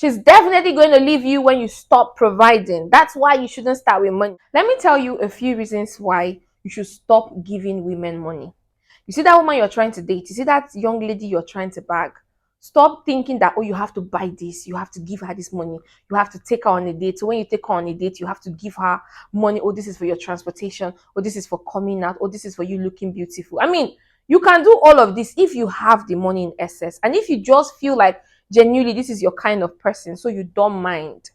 She's definitely going to leave you when you stop providing. That's why you shouldn't start with money. Let me tell you a few reasons why you should stop giving women money. You see that woman you're trying to date, you see that young lady you're trying to bag. Stop thinking that, oh, you have to buy this, you have to give her this money, you have to take her on a date. So when you take her on a date, you have to give her money. Oh, this is for your transportation. Oh, this is for coming out. Oh, this is for you looking beautiful. I mean, you can do all of this if you have the money in excess. And if you just feel like genuinely this is your kind of person, so you don't mind,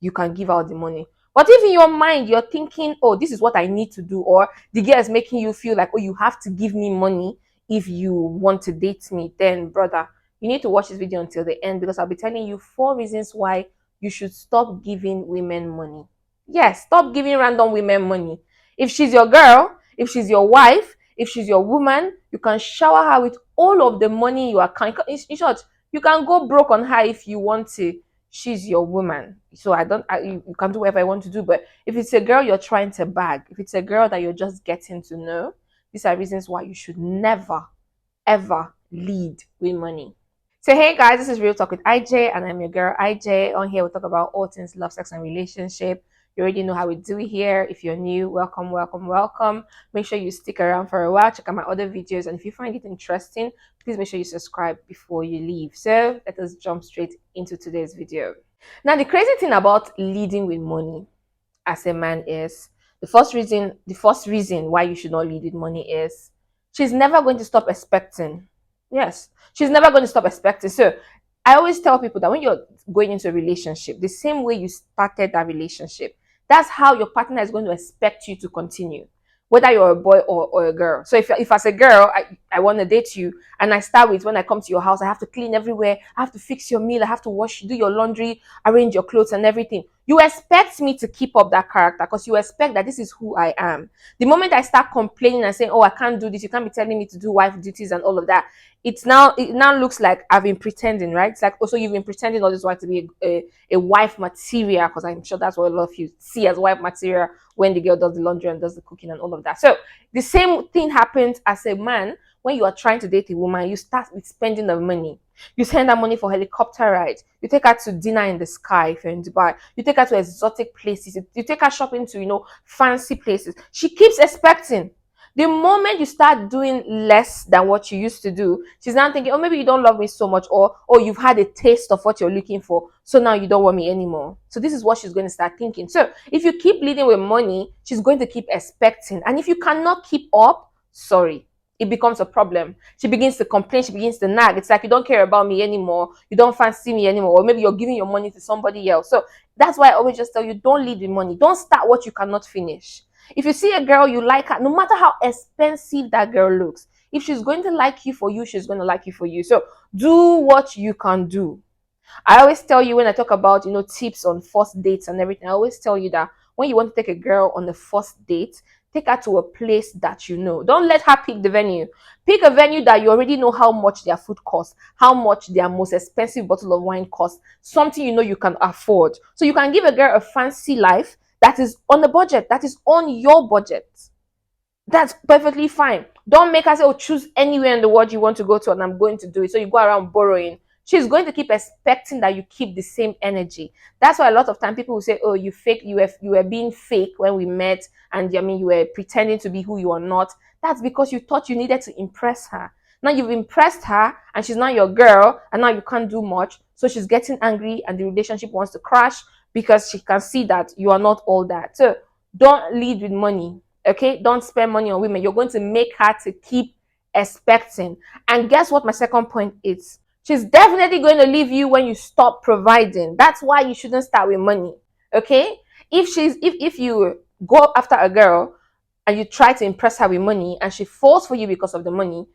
you can give out the money. But if in your mind you're thinking, oh, this is what I need to do, or the girl is making you feel like, oh, you have to give me money if you want to date me, then brother, you need to watch this video until the end, because I'll be telling you 4 reasons why you should stop giving women money. Yes, stop giving random women money. If she's your girl, if she's your wife, if she's your woman, you can shower her with all of the money you are. In short, you can go broke on her if you want to. She's your woman. So you can do whatever I want to do. But if it's a girl you're trying to bag, if it's a girl that you're just getting to know, these are reasons why you should never, ever lead with money. So hey guys, this is Real Talk with IJ, and I'm your girl IJ. On here we talk about all things love, sex, and relationship. You already know how we do it here. If you're new, welcome, welcome, welcome. Make sure you stick around for a while. Check out my other videos, and if you find it interesting, please make sure you subscribe before you leave. So let us jump straight into today's video. Now, the crazy thing about leading with money as a man is the first reason why you should not lead with money is she's never going to stop expecting. Yes, she's never going to stop expecting. So I always tell people that when you're going into a relationship, the same way you started that relationship, that's how your partner is going to expect you to continue, whether you're a boy or a girl. So if as a girl, I want to date you, and I start with, when I come to your house, I have to clean everywhere, I have to fix your meal, I have to wash, do your laundry, arrange your clothes and everything. You expect me to keep up that character because you expect that this is who I am. The moment I start complaining and saying, oh, I can't do this, you can't be telling me to do wife duties and all of that, it now looks like I've been pretending, right? It's like, also, you've been pretending all this while to be a wife material, because I'm sure that's what a lot of you see as wife material when the girl does the laundry and does the cooking and all of that. So the same thing happens as a man. When you are trying to date a woman, you start with spending the money. You send her money for helicopter rides. You take her to dinner in the sky if you're in Dubai. You take her to exotic places. You take her shopping to, fancy places. She keeps expecting. The moment you start doing less than what you used to do, she's now thinking, oh, maybe you don't love me so much, or oh, you've had a taste of what you're looking for, so now you don't want me anymore. So this is what she's going to start thinking. So if you keep leading with money, she's going to keep expecting. And if you cannot keep up, sorry, it becomes a problem. She begins to complain, she begins to nag. It's like, you don't care about me anymore, you don't fancy me anymore, or maybe you're giving your money to somebody else. So that's why I always just tell you, don't lead with money. Don't start what you cannot finish. If you see a girl you like her, no matter how expensive that girl looks, if she's going to like you for you, she's going to like you for you. So do what you can do. I always tell you, when I talk about, tips on first dates and everything, I always tell you that when you want to take a girl on the first date, take her to a place that you know. Don't let her pick the venue. Pick a venue that you already know how much their food costs, how much their most expensive bottle of wine costs, something you can afford. So you can give a girl a fancy life that is on the budget, that is on your budget. That's perfectly fine. Don't make her say, oh, choose anywhere in the world you want to go to and I'm going to do it. So you go around borrowing. She's going to keep expecting that you keep the same energy. That's why a lot of time people will say, oh, you were being fake when we met, and you were pretending to be who you are not. That's because you thought you needed to impress her. Now you've impressed her and she's not your girl, and now you can't do much. So she's getting angry and the relationship wants to crash because she can see that you are not all that. So don't lead with money. Okay, don't spend money on women. You're going to make her to keep expecting. And guess what my second point is? She's definitely going to leave you when you stop providing. That's why you shouldn't start with money. Okay? If you go after a girl and you try to impress her with money and she falls for you because of the money,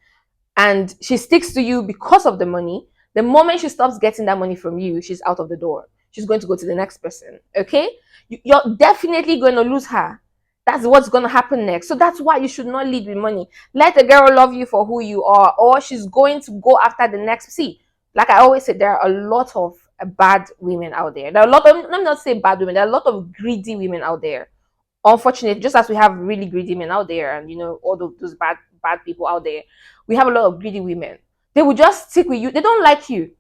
and she sticks to you because of the money, the moment she stops getting that money from you, she's out of the door. She's going to go to the next person. Okay? You're definitely going to lose her. That's what's going to happen next. So that's why you should not lead with money. Let the girl love you for who you are, or she's going to go after the next. See, like I always say, there are a lot of bad women out there. There are a lot of, let me not say bad women, there are a lot of greedy women out there. Unfortunately, just as we have really greedy men out there, and all those bad people out there, we have a lot of greedy women. They will just stick with you. They don't like you.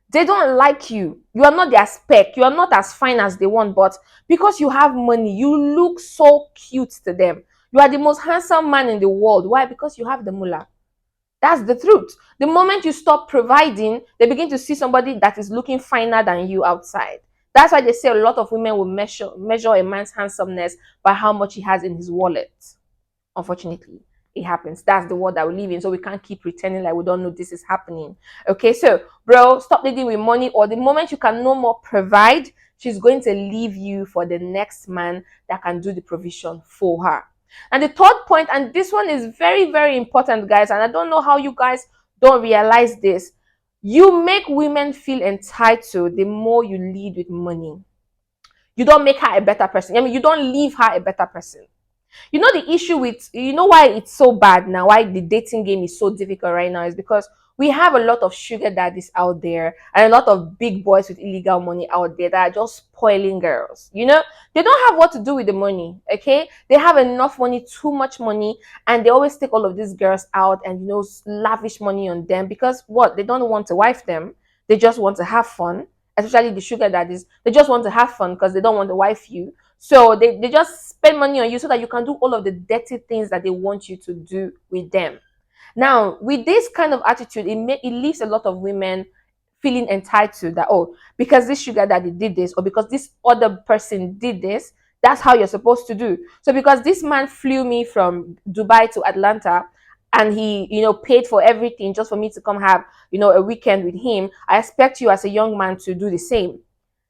They don't like you. You are not their spec. You are not as fine as they want, but because you have money, you look so cute to them. You are the most handsome man in the world. Why? Because you have the mullah. That's the truth. The moment you stop providing, they begin to see somebody that is looking finer than you outside. That's why they say a lot of women will measure a man's handsomeness by how much he has in his wallet. Unfortunately, it happens. That's the world that we live in. So we can't keep pretending like we don't know this is happening. Okay, so bro, stop leading with money, or the moment you can no more provide, she's going to leave you for the next man that can do the provision for her. And the third point, and this one is very, very important, guys, and I don't know how you guys don't realize this. You make women feel entitled the more you lead with money. You don't make her a better person. I mean, you don't leave her a better person. You know the issue with, you know why it's so bad now, why the dating game is so difficult right now, is because we have a lot of sugar daddies out there and a lot of big boys with illegal money out there that are just spoiling girls. You know, they don't have what to do with the money. Okay, they have enough money, too much money, and they always take all of these girls out and, you know, lavish money on them because what, they don't want to wife them, they just want to have fun. Especially the sugar daddies, they just want to have fun because they don't want to wife you. So they just spend money on you so that you can do all of the dirty things that they want you to do with them. Now, with this kind of attitude, it leaves a lot of women feeling entitled that, oh, because this sugar daddy did this, or because this other person did this, that's how you're supposed to do. So because this man flew me from Dubai to Atlanta and he, you know, paid for everything just for me to come have, you know, a weekend with him, I expect you as a young man to do the same.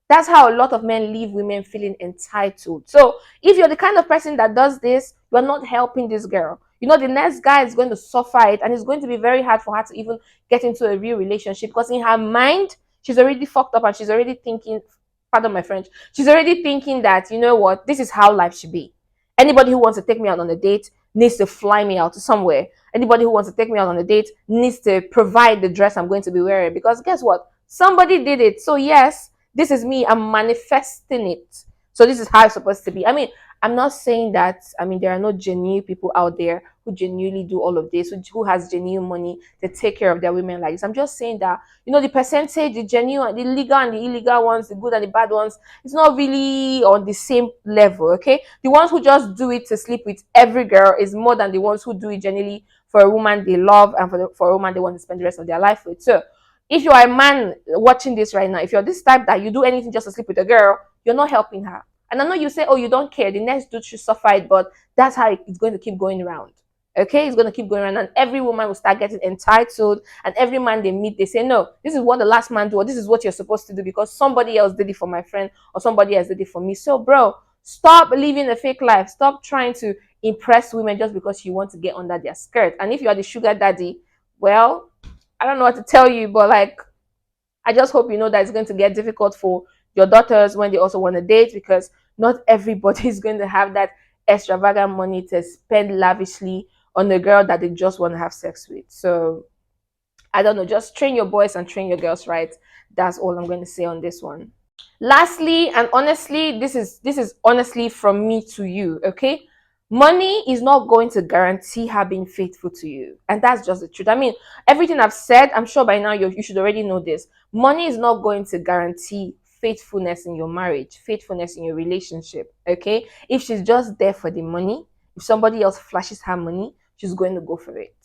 That's how a lot of men leave women feeling entitled. So if you're the kind of person that does this, you're not helping this girl. You know, the next guy is going to suffer it, and it's going to be very hard for her to even get into a real relationship because in her mind, she's already fucked up and she's already thinking, pardon my French, she's already thinking that, you know what, this is how life should be. Anybody who wants to take me out on a date needs to fly me out to somewhere. Anybody who wants to take me out on a date needs to provide the dress I'm going to be wearing because guess what? Somebody did it. So yes, this is me. I'm manifesting it. So this is how it's supposed to be. I mean, I'm not saying that, I mean, there are no genuine people out there who genuinely do all of this, who has genuine money to take care of their women like this. I'm just saying that, you know, the percentage, the genuine, the legal and the illegal ones, the good and the bad ones, it's not really on the same level, okay? The ones who just do it to sleep with every girl is more than the ones who do it genuinely for a woman they love and for a woman they want to spend the rest of their life with. So if you are a man watching this right now, if you're this type that you do anything just to sleep with a girl, you're not helping her. And I know you say, oh, you don't care. The next dude should suffer it, but that's how it's going to keep going around. Okay, it's going to keep going around, and every woman will start getting entitled. And every man they meet, they say, no, this is what the last man do, or this is what you're supposed to do because somebody else did it for my friend, or somebody else did it for me. So, bro, stop living a fake life. Stop trying to impress women just because you want to get under their skirt. And if you are the sugar daddy, well, I don't know what to tell you, but like, I just hope you know that it's going to get difficult for your daughters when they also want to date because not everybody is going to have that extravagant money to spend lavishly on a girl that they just want to have sex with. So I don't know, just train your boys and train your girls right. That's all I'm going to say on this one. Lastly, and honestly, this is honestly from me to you, okay? Money is not going to guarantee her being faithful to you. And that's just the truth. I mean, everything I've said, I'm sure by now you should already know this. Money is not going to guarantee faithfulness in your marriage, faithfulness in your relationship, okay? If she's just there for the money, if somebody else flashes her money, she's going to go for it.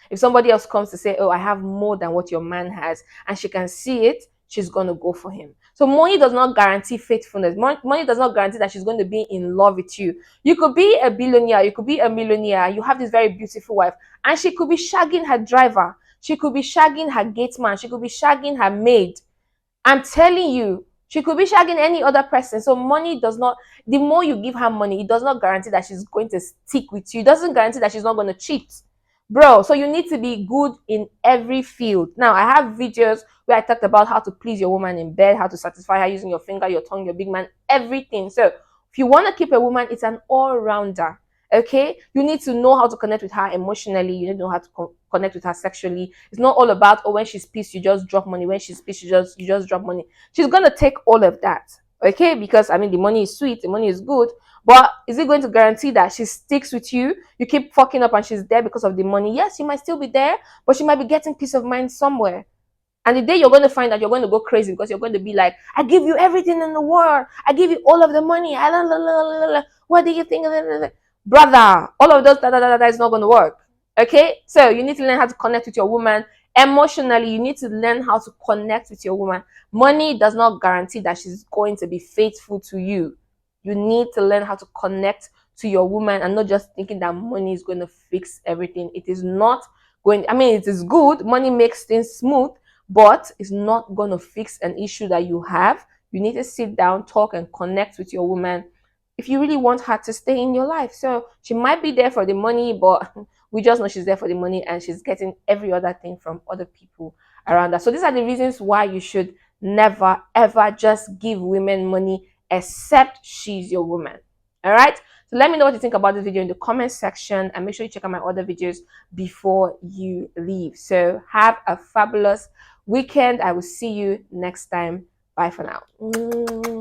If somebody else comes to say, oh, I have more than what your man has, and she can see it, she's going to go for him. So money does not guarantee faithfulness. Money does not guarantee that she's going to be in love with you. You could be a billionaire, you could be a millionaire, you have this very beautiful wife, and she could be shagging her driver. She could be shagging her gate man. She could be shagging her maid. I'm telling you, she could be shagging any other person. So money does not, the more you give her money, it does not guarantee that she's going to stick with you. It doesn't guarantee that she's not going to cheat. Bro, so you need to be good in every field. Now, I have videos where I talked about how to please your woman in bed, how to satisfy her using your finger, your tongue, your big man, everything. So if you want to keep a woman, it's an all-rounder. Okay, you need to know how to connect with her emotionally. You need to know how to connect with her sexually. It's not all about, oh, when she's pissed you just drop money, when she's pissed you just drop money. She's gonna take all of that, okay? Because I mean, the money is sweet, the money is good, but is it going to guarantee that she sticks with you? You keep fucking up and she's there because of the money. Yes, she might still be there, but she might be getting peace of mind somewhere. And the day you're going to find that, you're going to go crazy because you're going to be like, I give you everything in the world. I give you all of the money. What do you think? Brother, all of those that is not going to work. Okay? So you need to learn how to connect with your woman. Emotionally, you need to learn how to connect with your woman. Money does not guarantee that she's going to be faithful to you. You need to learn how to connect to your woman and not just thinking that money is going to fix everything. It is not going, I mean, it is good. Money makes things smooth, but it's not going to fix an issue that you have. You need to sit down, talk, and connect with your woman if you really want her to stay in your life. So she might be there for the money, but we just know she's there for the money and she's getting every other thing from other people around her. So these are the reasons why you should never ever just give women money except she's your woman. All right. So let me know what you think about this video in the comment section, and make sure you check out my other videos before you leave. So have a fabulous weekend. I will see you next time. Bye for now.